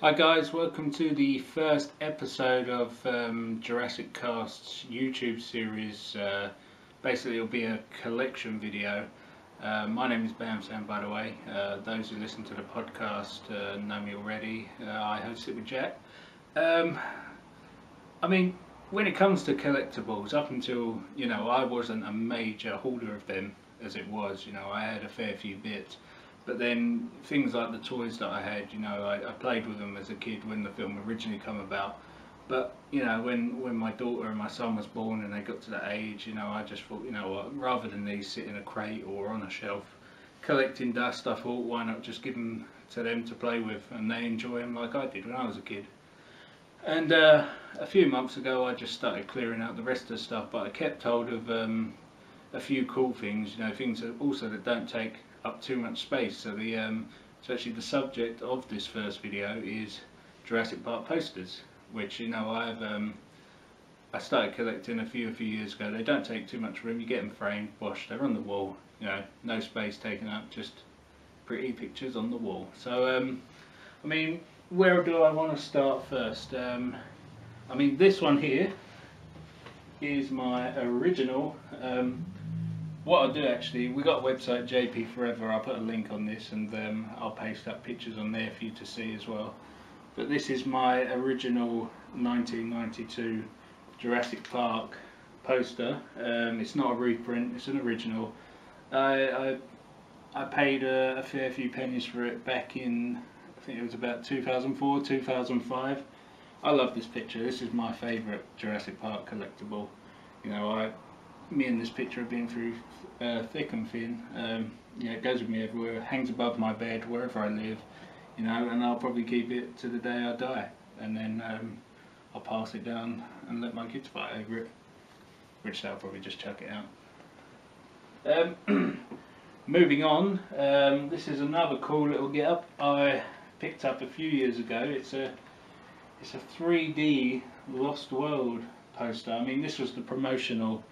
Hi guys, welcome to the first episode of Jurassic Cast's YouTube series. Basically it'll be a collection video. My name is BamSam, by the way. Those who listen to the podcast know me already. I host it with Jack. I mean, when it comes to collectibles, up until, I wasn't a major hoarder of them as it was. I had a fair few bits. But then things like the toys that I had, I played with them as a kid when the film originally came about. But when my daughter and my son was born and they got to that age, I just thought, what, rather than these sit in a crate or on a shelf collecting dust, I thought, why not just give them to them to play with, and they enjoy them like I did when I was a kid. And a few months ago I just started clearing out the rest of the stuff, but I kept hold of a few cool things, things that also that don't take up too much space. So so actually the subject of this first video is Jurassic Park posters, which I started collecting a few years ago. They don't take too much room. You get them framed, washed, they're on the wall. No space taken up, just pretty pictures on the wall. So I mean, where do I want to start first? I mean, this one here is my original. What I'll do, actually, we got a website, JP Forever. I'll put a link on this, and I'll paste up pictures on there for you to see as well. But this is my original 1992 Jurassic Park poster. It's not a reprint, it's an original. I paid a fair few pennies for it back in, I think it was about 2004, 2005. I love this picture. This is my favourite Jurassic Park collectible. Me and this picture have been through thick and thin. It goes with me everywhere. It hangs above my bed wherever I live, and I'll probably keep it to the day I die, and then I'll pass it down and let my kids fight over it, which they'll probably just chuck it out. Moving on, this is another cool little get up I picked up a few years ago. It's a 3D Lost World poster. I mean, this was the promotional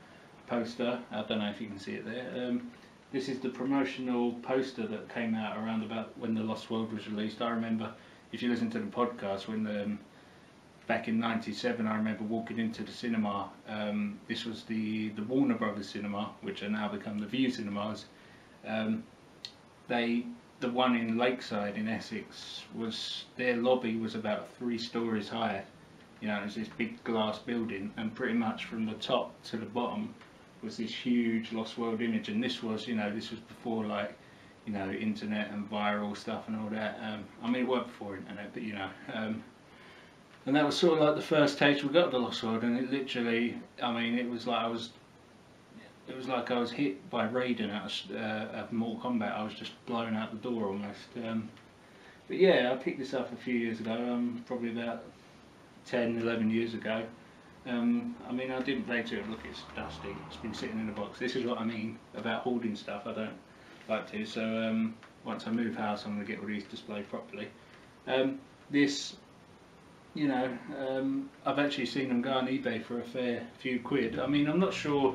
poster. I don't know if you can see it there. This is the promotional poster that came out around about when the Lost World was released. I remember, if you listen to the podcast, when back in '97, I remember walking into the cinema. This was the Warner Brothers cinema, which are now become the View cinemas. The one in Lakeside in Essex, their lobby was about 3 stories high. It was this big glass building, and pretty much from the top to the bottom was this huge Lost World image. And this was, this was before, like, internet and viral stuff and all that. I mean, it weren't before internet, but and that was sort of like the first taste we got of the Lost World. And it literally, I mean, it was like I was hit by Raiden out of Mortal Kombat. I was just blown out the door almost. But yeah, I picked this up a few years ago, probably about 10, 11 years ago. I mean, I didn't play to it. Look, it's dusty. It's been sitting in a box. This is what I mean about hoarding stuff. I don't like to. So once I move house, I'm going to get all these displayed properly. This, I've actually seen them go on eBay for a fair few quid. I mean, I'm not sure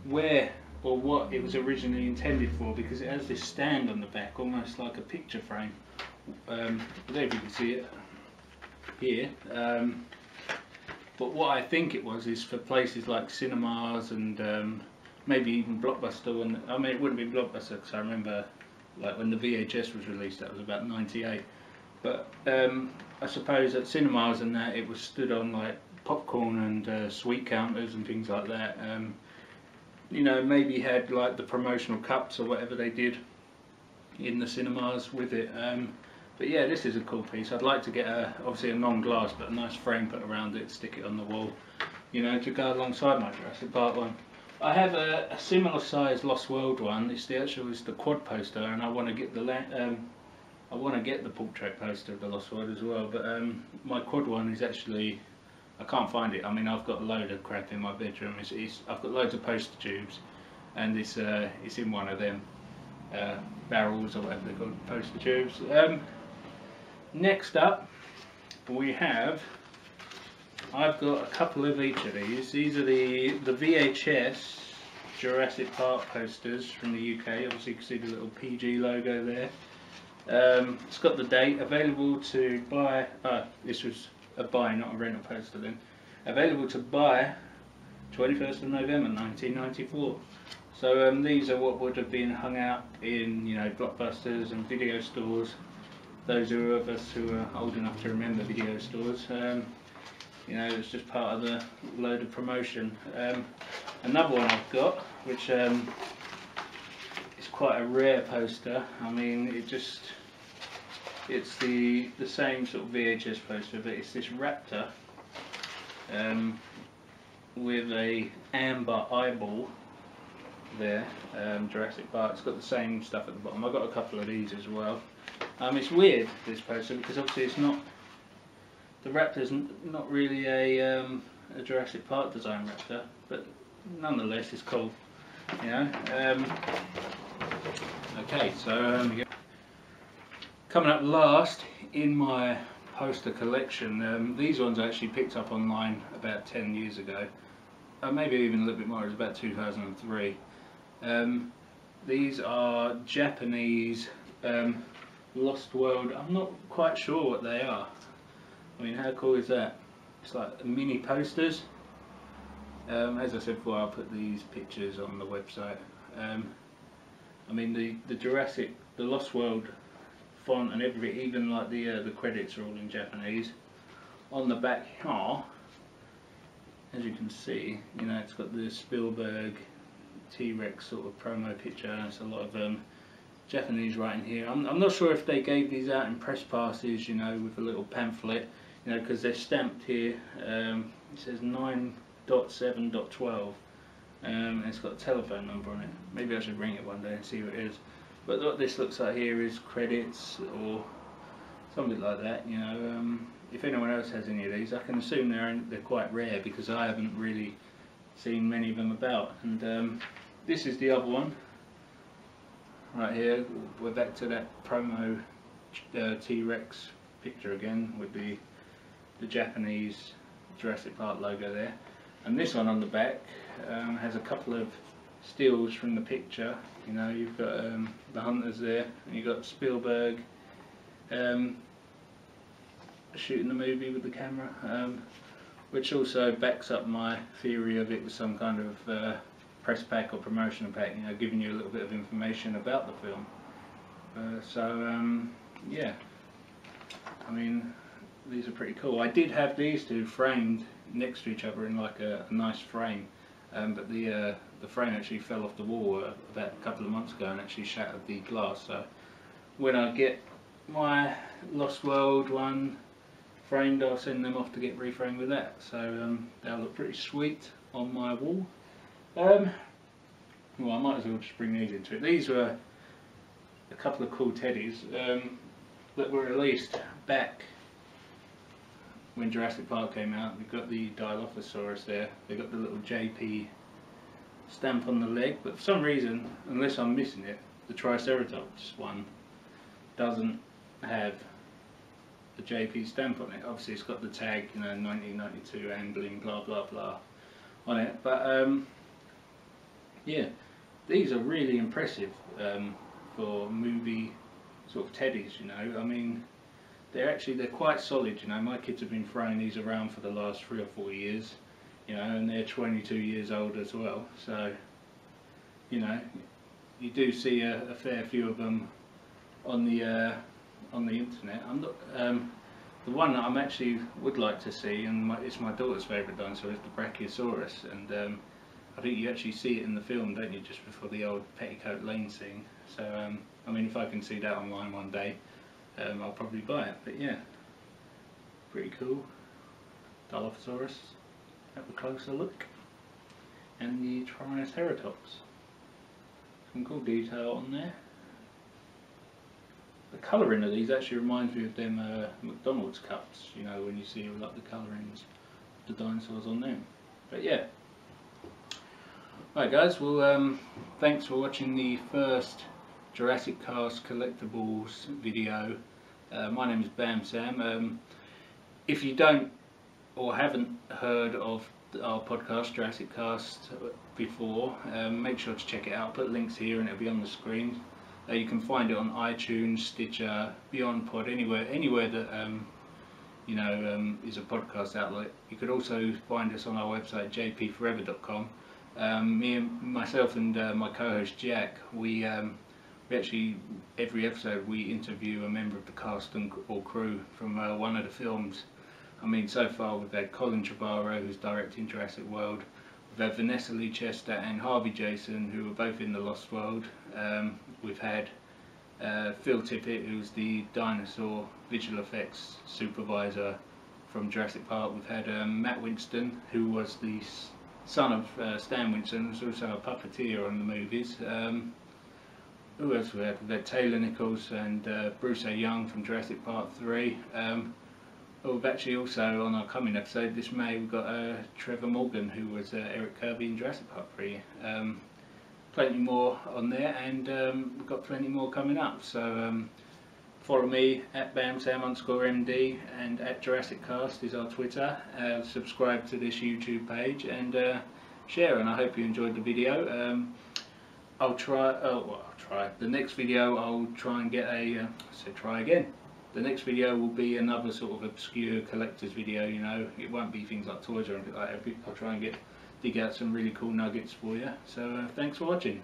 where or what it was originally intended for, because it has this stand on the back, almost like a picture frame. I don't know if you can see it here. But what I think it was is for places like cinemas and maybe even Blockbuster. I mean, it wouldn't be Blockbuster, because I remember, like, when the VHS was released, that was about '98. But I suppose at cinemas and that, it was stood on like popcorn and sweet counters and things like that. Maybe had like the promotional cups or whatever they did in the cinemas with it. But yeah, this is a cool piece. I'd like to get obviously a non-glass, but a nice frame put around it, stick it on the wall, to go alongside my Jurassic Park one. I have a similar size Lost World one. It's the quad poster, and I want to get the portrait poster of the Lost World as well. But my quad one is actually, I can't find it. I mean, I've got a load of crap in my bedroom. I've got loads of poster tubes, and it's in one of them barrels or whatever they're called, poster tubes. Next up, I've got a couple of each of these. These are the VHS Jurassic Park posters from the UK. Obviously you can see the little PG logo there. It's got the date, available to buy. This was a buy, not a rental poster then. Available to buy 21st of November 1994. So these are what would have been hung out in, you know, blockbusters and video stores. Those of us who are old enough to remember video stores, you know, it's just part of the load of promotion. Another one I've got, which is quite a rare poster. I mean, it's the same sort of VHS poster, but it's this raptor with a amber eyeball there. Jurassic Park. It's got the same stuff at the bottom. I've got a couple of these as well. It's weird, this poster, because obviously it's not, the raptor's not really a Jurassic Park design raptor, but nonetheless it's cool, you know. Okay, so coming up last in my poster collection, these ones I actually picked up online about 10 years ago, maybe even a little bit more. It was about 2003. These are Japanese Lost World. I'm not quite sure what they are. I mean, how cool is that? It's like mini posters. As I said before, I'll put these pictures on the website. I mean, the Lost World font and everything, even like the credits are all in Japanese. On the back here, as you can see, you know, it's got the Spielberg T-Rex sort of promo picture. It's a lot of Japanese writing here. I'm not sure if they gave these out in press passes, you know, with a little pamphlet, you know, because they're stamped here. It says 9.7.12, and it's got a telephone number on it. Maybe I should ring it one day and see what it is. But what this looks like here is credits or something like that, you know. If anyone else has any of these, I can assume they're quite rare, because I haven't really seen many of them about. And this is the other one right here. We're back to that promo T-Rex picture again, with the Japanese Jurassic Park logo there. And this one on the back has a couple of stills from the picture. You know, you've got the hunters there, and you've got Spielberg shooting the movie with the camera, which also backs up my theory of it was some kind of press pack or promotional pack, you know, giving you a little bit of information about the film. Yeah, I mean, these are pretty cool. I did have these two framed next to each other in like a nice frame, but the frame actually fell off the wall about a couple of months ago and actually shattered the glass. So when I get my Lost World one framed, I'll send them off to get reframed with that. So they'll look pretty sweet on my wall. Well, I might as well just bring these into it. These were a couple of cool teddies that were released back when Jurassic Park came out. We've got the Dilophosaurus there. They've got the little JP stamp on the leg, but for some reason, unless I'm missing it, the Triceratops one doesn't have the JP stamp on it. Obviously it's got the tag, you know, 1992 Ambling blah blah blah on it, but yeah, these are really impressive for movie sort of teddies, you know. I mean, they're quite solid, you know. My kids have been throwing these around for the last 3 or 4 years, you know, and they're 22 years old as well, so, you know, you do see a fair few of them on the internet. I'm not, the one that I'm actually would like to see, and it's my daughter's favourite dinosaur, is the Brachiosaurus, and I think you actually see it in the film, don't you, just before the old Petticoat Lane scene. So I mean, if I can see that online one day, I'll probably buy it. But yeah, pretty cool. Dilophosaurus, have a closer look, and the Triceratops. Some cool detail on there. The colouring of these actually reminds me of them McDonald's cups, you know, when you see like the colourings of the dinosaurs on them. But yeah. Right guys, well thanks for watching the first Jurassic Cast collectibles video. My name is BamSam. If you don't or haven't heard of our podcast Jurassic Cast before, make sure to check it out. I'll put links here and it'll be on the screen. You can find it on iTunes, Stitcher, Beyond Pod, anywhere that is a podcast outlet. You could also find us on our website, jpforever.com. Myself and my co-host Jack, we actually, every episode we interview a member of the cast or crew from one of the films. I mean, so far we've had Colin Trevorrow, who's directing Jurassic World. We've had Vanessa Lee Chester and Harvey Jason, who are both in The Lost World. We've had Phil Tippett, who's the dinosaur visual effects supervisor from Jurassic Park. We've had Matt Winston, who was the son of Stan Winston, who's also a puppeteer on the movies. Who else we had? We've had Taylor Nichols and Bruce A. Young from Jurassic Park 3. We've actually also, on our coming episode this May, we've got Trevor Morgan, who was Eric Kirby in Jurassic Park 3. Plenty more on there, and we've got plenty more coming up. So follow me at BamSam_MD, and at Jurassic Cast is our Twitter. Subscribe to this YouTube page and share, and I hope you enjoyed the video. I'll try. The next video I'll try and get a. Try again. The next video will be another sort of obscure collector's video. You know, it won't be things like toys or anything like that. I'll try and dig out some really cool nuggets for you. So thanks for watching.